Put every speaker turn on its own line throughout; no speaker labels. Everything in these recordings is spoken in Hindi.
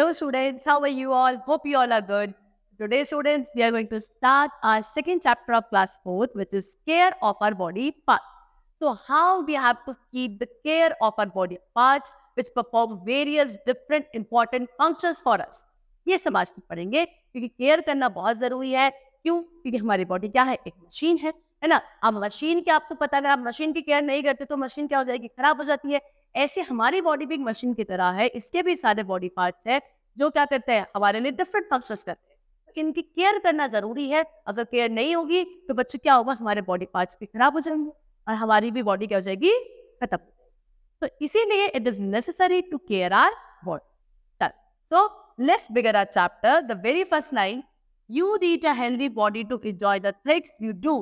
Hello students, how are you all? Hope you all are good. Today students, we are going to start our second chapter of class 4th, which is care of our body parts. So how we have to keep the care of our body parts which perform various different important functions for us. ये सब आज पढ़ेंगे क्योंकि केयर करना बहुत जरूरी है. क्यों? क्योंकि हमारी बॉडी क्या है? एक मशीन है ना. अब मशीन के आपको पता, अगर आप मशीन की केयर नहीं करते तो मशीन क्या हो जाएगी? खराब हो जाती है. ऐसे हमारी बॉडी भी एक मशीन की तरह है. इसके भी सारे बॉडी पार्ट्स हैं जो क्या करते हैं? हमारे लिए डिफरेंट फंक्शंस करते हैं. तो इनकी केयर करना जरूरी है. अगर केयर नहीं होगी तो बच्चे क्या होगा? हमारे बॉडी पार्ट्स भी खराब हो जाएंगे और हमारी भी बॉडी क्या हो जाएगी? खत्म हो जाएगी. तो इसीलिए it is necessary to care our body. So let's begin our chapter. The very first line, you need a healthy body to enjoy the things you do.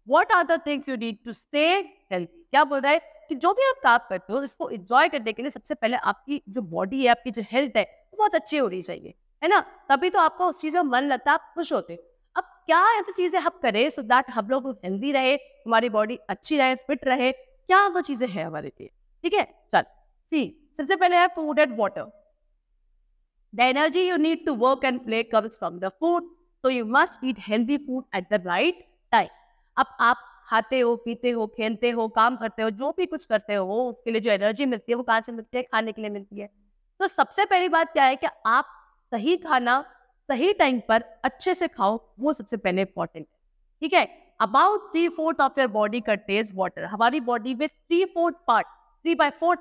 What are the things you need to stay healthy? क्या बोल रहा है कि जो भी आप काम करते हो इसको एंजॉय करने के लिए सबसे पहले आपकी जो बॉडी है, आपकी जो हेल्थ है, वो बहुत अच्छी होनी चाहिए, है ना. तभी तो आपको उस चीज में मन लगता है, आप खुश होते हो. अब क्या ऐसी चीजें हम करें सो दैट हम लोग हेल्दी रहे, हमारी बॉडी अच्छी रहे, फिट रहे? क्या वो चीजें हैं हमारे लिए? ठीक है, चल सी. सबसे पहले है food and water. The energy you need to work and play comes from the food, so you must eat healthy food at the right time. अब आप खाते हो, पीते हो, खेलते हो, काम करते हो, जो भी कुछ करते हो, उसके लिए जो एनर्जी मिलती है वो कहाँ से मिलती है? खाने के लिए मिलती है. तो सबसे पहली बात क्या है कि आप सही खाना सही टाइम पर अच्छे से खाओ, वो सबसे पहले इंपॉर्टेंट है. ठीक है. About 3/4 of your body contains water. हमारी बॉडी में 3/4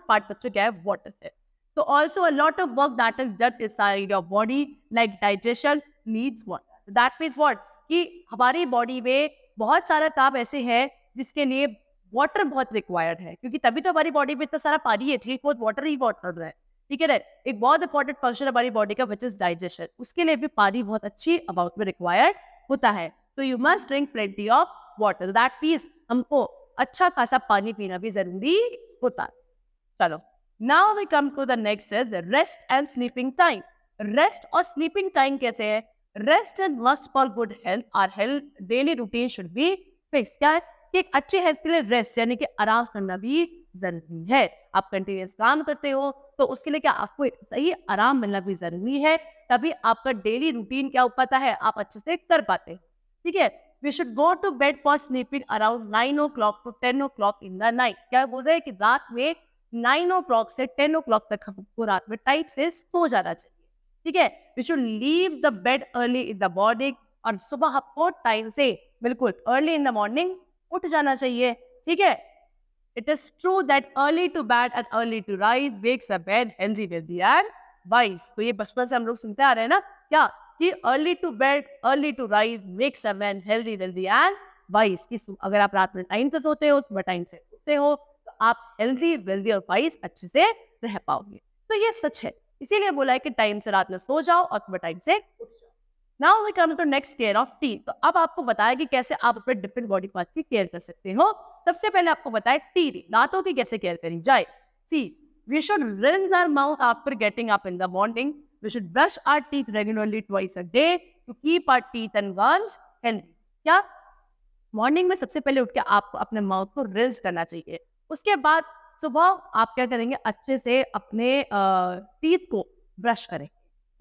पार्ट बच्चों क्या है? वाटर है. So also a lot of work that is done inside your body, like digestion, needs water. So that means what? कि हमारी बॉडी में बहुत सारा काम ऐसे है जिसके लिए वाटर बहुत रिक्वायर्ड है, क्योंकि तभी तो हमारी बॉडी में इतना सारा पानी है. 3/4 वाटर ही वाटर है. ठीक है ना. एक बहुत इंपॉर्टेंट फंक्शन हमारी बॉडी का विच इज डाइजेशन. उसके लिए भी पानी बहुत अच्छी अमाउंट में रिक्वायर्ड होता है. तो you must drink plenty of water. That means हमको अच्छा खासा पानी पीना भी जरूरी होता है. चलो, now we come to the next is rest and sleeping time. Rest और sleeping time कैसे है? Rest is must for good health. Our health daily routine should be fixed. क्या है कि एक अच्छी हेल्थ के लिए रेस्ट यानी कि आराम करना भी जरूरी है. आप कंटिन्यूस काम करते हो तो उसके लिए क्या आपको एक सही आराम मिलना भी जरूरी है, तभी आपका डेली रूटीन क्या हो पाता है, आप अच्छे से कर पाते हैं. ठीक है. We should go to bed for sleeping around 9 o'clock to 10 o'clock in the night. क्या बोल रहे हैं कि रात में 9 o'clock से 10 o'clock तक हमको रात में टाइम से सो जाना चाहिए. ठीक है. We should leave the bed early in the morning. और सुबह हमको टाइम से बिल्कुल अर्ली इन द मॉर्निंग उठ जाना चाहिए. ठीक है. It is true that early to bed and early to rise makes a man healthy wealthy and wise. तो ये बचपन से हम लोग सुनते आ रहे हैं ना, क्या कि early to bed early to rise makes a man healthy wealthy and wise. अगर आप रात में टाइम से सोते हो, सुबह टाइम से उठते हो, तो आप हेल्दी वेल्दी और वाइज अच्छे से रह पाओगे. तो ये सच है, इसीलिए बोला है कि टाइम से रात में सो जाओ और सुबह टाइम से उठ जाओ. Now we come to next care of teeth. तो अब आपको बताया कि कैसे आप अपने डिफरेंट बॉडी पार्ट्स की केयर कर सकते हो. सबसे पहले आपको बताया टीथ, दांतों की कैसे केयर करी जाए. See, we should rinse our mouth after getting up in the morning. We should brush our teeth regularly twice a day to keep our teeth and gums healthy. क्या मॉर्निंग में सबसे पहले उठ के आपको अपने माउथ को रिंस करना चाहिए. उसके बाद सुबह आप क्या करेंगे? अच्छे से अपने टीथ को ब्रश करें.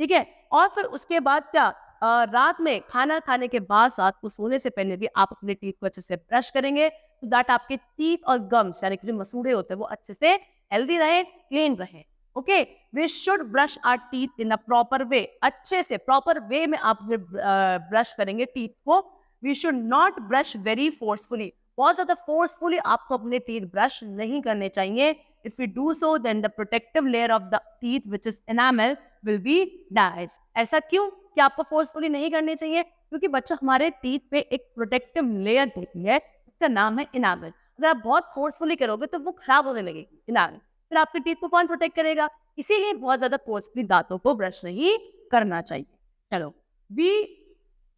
ठीक है. और फिर उसके बाद क्या रात में खाना खाने के बाद रात को सोने से पहले भी आप अपने टीथ को अच्छे से ब्रश करेंगे, सो दैट आपके टीथ और गम्स यानी कि जो मसूड़े होते हैं वो अच्छे से हेल्दी रहे, क्लीन रहे. Okay. We should brush our teeth in a proper way. अच्छे से प्रॉपर वे में आप ब्रश करेंगे टीथ को. We should not brush very forcefully. बहुत ज्यादा फोर्सफुली आपको अपने टीथ ब्रश नहीं करने चाहिए. If you do so then the protective layer of the teeth which is enamel will be damage. ऐसा क्यों कि आपको फोर्सफुली नहीं करने चाहिए? क्योंकि बच्चा हमारे टीथ पे एक प्रोटेक्टिव लेयर देती है, इसका नाम है एनामल. अगर आप बहुत फोर्सफुली करोगे तो वो खराब होने लगेगी एनामल. फिर आपके टीथ को कौन प्रोटेक्ट करेगा? इसीलिए बहुत ज्यादा फोर्सफुली दांतों को ब्रश नहीं करना चाहिए. चलो, we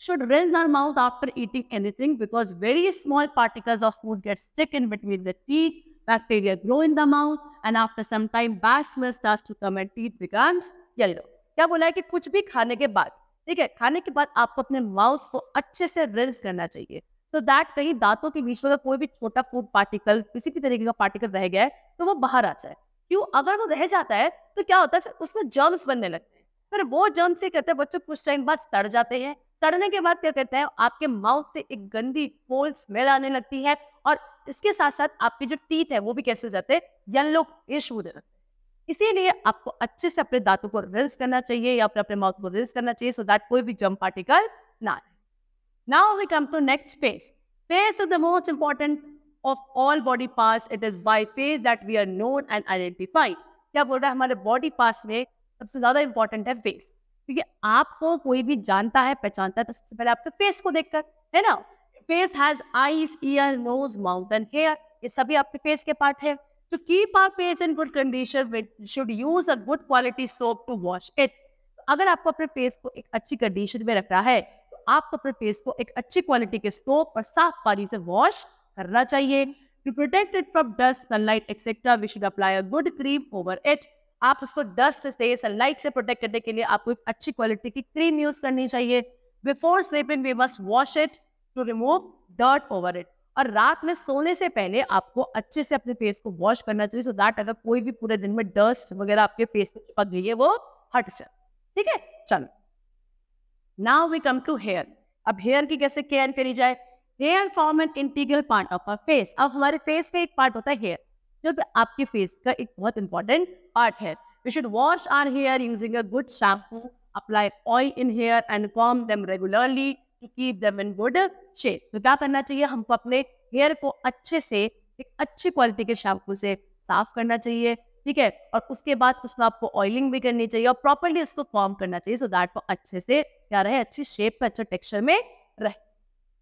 should rinse our mouth after eating anything because very small particles of food get stuck in between the teeth. Bacteria grow in the mouth and after some time bad smell starts to come and teeth becomes yellow. क्या बोला है कि कुछ भी खाने के बाद, ठीक है, खाने के बाद आपको अपने माउथ को अच्छे से रिंस करना चाहिए, so that कहीं दांतों के बीच में कोई भी छोटा फूड पार्टिकल, किसी भी तरीके का पार्टिकल रह गया है तो वो बाहर आ जाए. क्यों? अगर वो रह जाता है तो क्या होता है? फिर उसमें जर्म्स बनने लगते हैं. फिर वो जर्म से कहते हैं बच्चों कुछ टाइम बाद सड़ जाते हैं। सड़ने के बाद क्या कहते हैं, आपके माउथ से एक गंदी फोल स्मेल आने लगती है, और इसके साथ साथ आपके जो टीथ है वो भी कैसे हो जाते हैं, येलोइश होने लगते हैं। इसीलिए आपको अच्छे से अपने दांतों को रिंस करना चाहिए या फिर अपने माउथ को रिंस करना चाहिए, सो दैट कोई भी जर्म पार्टिकल ना आए। Now we come to next phase. Phase is the most important of all body parts. It is by phase that we are known and identified. क्या बोल रहा है, हमारे बॉडी पार्ट्स में सबसे ज्यादा इंपॉर्टेंट है फेस, क्योंकि आपको कोई भी जानता है पहचानता है तो सबसे पहले आपके फेस को देखकर, है ना। Face has eyes, ear, nose, mouth and hair, ये सभी आपके फेस के पार्ट है। To keep our face in good condition, we should use a good quality soap to wash it. अगर आपको अपने फेस को एक अच्छी कंडीशन में रखना है तो आपको अपने फेस को एक अच्छी क्वालिटी के सोप और साफ पानी से वॉश करना चाहिए। To protect it from dust, sunlight, etc., we should apply a good cream over it. आप उसको डस्ट से, सनलाइट से प्रोटेक्ट करने के लिए आपको एक अच्छी क्वालिटी की क्रीम यूज करनी चाहिए। Before sleeping, we must wash it to remove dirt over it. और रात में सोने से पहले आपको अच्छे से अपने फेस को वॉश करना चाहिए, सो दैट अगर कोई भी पूरे दिन में डस्ट वगैरह आपके फेस पे चिपक गई है वो हट जाए। ठीक है, चलो now we come to hair. अब हेयर की कैसे केयर करी जाए। Hair form an integral part of our face. अब हमारे फेस का एक पार्ट होता है हेयर, जो कि आपके फेस का एक बहुत इंपॉर्टेंट पार्ट है। We should wash our hair using a good shampoo, apply oil in hair and comb them regularly to keep them in good shape. तो क्या करना चाहिए, हमको अपने हेयर को अच्छे से एक अच्छी क्वालिटी के शैम्पू से साफ करना चाहिए, ठीक है, और उसके बाद उसमें आपको ऑयलिंग भी करनी चाहिए और प्रॉपर्ली उसको फॉर्म करना चाहिए, सो दैट वो अच्छे से क्या रहे, अच्छी शेप में, अच्छे टेक्सचर में रहे।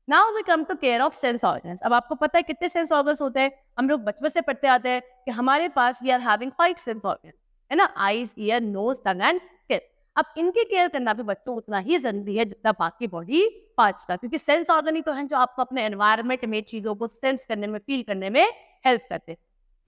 Now we come to care of sense organs. अब आपको पता है कितने सेंस ऑर्गन्स होते हैं, हम लोग बचपन से पढ़ते आते हैं कि हमारे पास we are having 5 sense organ, है ना, eyes, ear, nose, tongue and skin. अब इनकी केयर करना भी बच्चों उतना ही जरूरी है जितना बाकी बॉडी पार्ट्स का, क्योंकि सेंस ऑर्गन ही तो हैं जो आपको अपने एनवायरनमेंट में चीजों को सेंस करने में, फील करने में हेल्प करते हैं।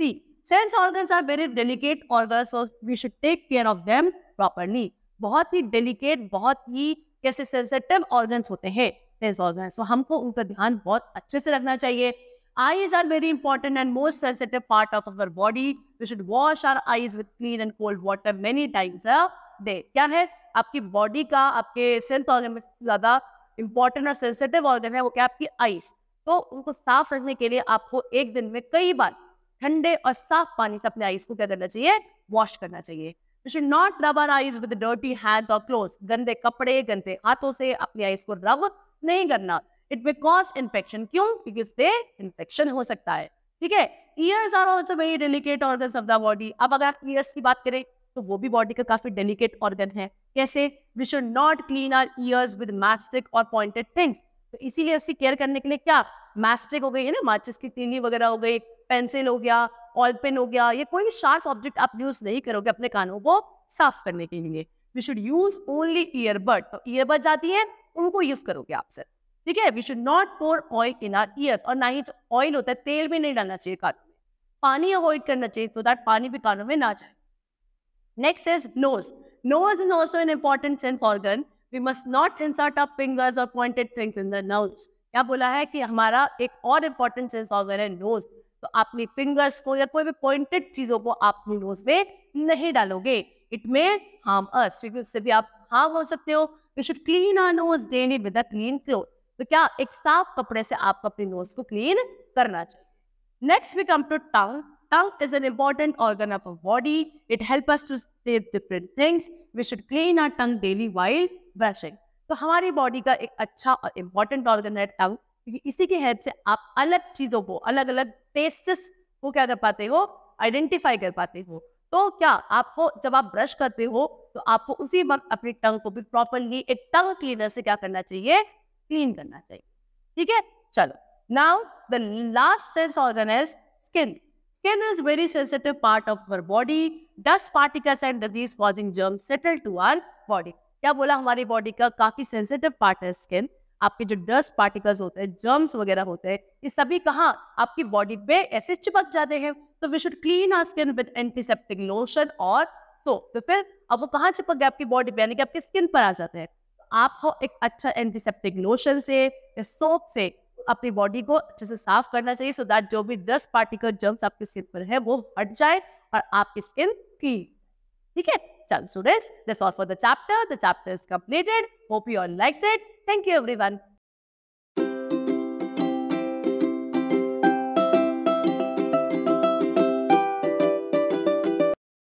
See sense organs are very delicate organs, so we should take care of them properly. बहुत ही डेलिकेट, बहुत ही कैसे सेंसिटिव ऑर्गन्स होते हैं सेंस ऑर्गन्स, तो हमको उनका ध्यान बहुत अच्छे से रखना चाहिए। Eyes are very important and most sensitive part of our body. We should wash our eyes with clean and cold water many times a day. क्या है, आपकी बॉडी का, आपके सेंस ऑर्गन में सबसे ज्यादा इंपॉर्टेंट और सेंसिटिव ऑर्गन है वो क्या, आपकी आईज। तो उनको साफ रखने के लिए आपको एक दिन में कई बार ठंडे और साफ पानी से अपने आईज को क्या करना चाहिए, वॉश करना चाहिए। We should not rub our eyes with dirty hands or clothes. गंदे कपड़े, गंदे हाथों से अपनी आईज को रब नहीं करना। It may cause infection। क्यों, क्योंकि इससे इन्फेक्शन हो सकता है, ठीक है। Ears are also very delicate organs of the body. अब अगर आप ईयर्स की बात करें तो वो भी बॉडी का काफी डेलिकेट ऑर्गन है। कैसे, we should not clean our ears with mastic और पॉइंटेड थिंग्स। तो इसीलिए उसकी केयर करने के लिए क्या, मैस्टिक हो गई है ना, माचिस की तीली वगैरह हो गई, पेंसिल हो गया, ऑयल पेन हो गया, ये कोई भी शार्प ऑब्जेक्ट आप यूज नहीं करोगे अपने कानों को साफ करने के लिए। We should use only earbud. तो ईयरबड आती है, उनको यूज करोगे आप सिर्फ, ठीक है। We should not pour oil in our ears, और ना ही जो ऑयल होता है तेल भी नहीं डालना चाहिए कानों में, पानी अवॉइड करना चाहिए, सो दैट पानी भी कानों में ना जाए। Next is nose. Nose is also an important sense organ. We must not insert our fingers और pointed things in the nose. क्या बोला है कि हमारा एक और इम्पॉर्टेंट सेंस ऑर्गन है नोज, तो अपनी फिंगर्स को या कोई भी पॉइंटेड चीजों को आप अपनी नोज में नहीं डालोगे। इट मे हार्म अस, क्योंकि उससे भी आप हार्म हो सकते हो। We should clean our nose daily with a clean cloth. तो क्या, एक साफ कपड़े से आपको अपनी नोज को क्लीन करना चाहिए। Next we come to tongue. Tongue is an important organ of our body. It help us to say different things. We should clean our tongue daily while brushing. तो हमारी बॉडी का एक अच्छा और इम्पॉर्टेंट ऑर्गन है टंग, क्योंकि इसी की हेल्प से आप अलग चीजों को, अलग अलग टेस्ट्स को क्या कर पाते हो, आइडेंटिफाई कर पाते हो। तो क्या, आपको जब आप ब्रश करते हो तो आपको उसी वक्त अपनी टंग को भी प्रॉपरली एक टंग क्लीनर से क्या करना चाहिए, क्लीन करना चाहिए, ठीक है। चलो, now the last sense organ is skin. Skin is very sensitive part of our body. Dust particles and disease causing germs settle to our body. क्या बोला, हमारी बॉडी का काफी सेंसिटिव पार्ट है स्किन। आपके जो डस्ट पार्टिकल्स होते हैं, जर्म्स वगैरह होते हैं, ये सभी कहाँ, आपकी बॉडी पे ऐसे चिपक जाते हैं। तो we should clean our skin with antiseptic lotion और सोप। तो फिर अब वो कहाँ चिपक गए, आपकी बॉडी पे, यानी कि आपकी स्किन पर आ जाते हैं। आपको एक अच्छा एंटीसेप्टिक लोशन से या सोप से अपनी बॉडी को अच्छे से साफ करना चाहिए, सो दैट जो भी डस्ट पार्टिकल, जर्म्स आपकी स्किन पर है वो हट जाए और आपकी स्किन क्लीन, ठीक है। Chal students, that's all for the chapter. The chapter is completed. Hope you all liked it. Thank you everyone.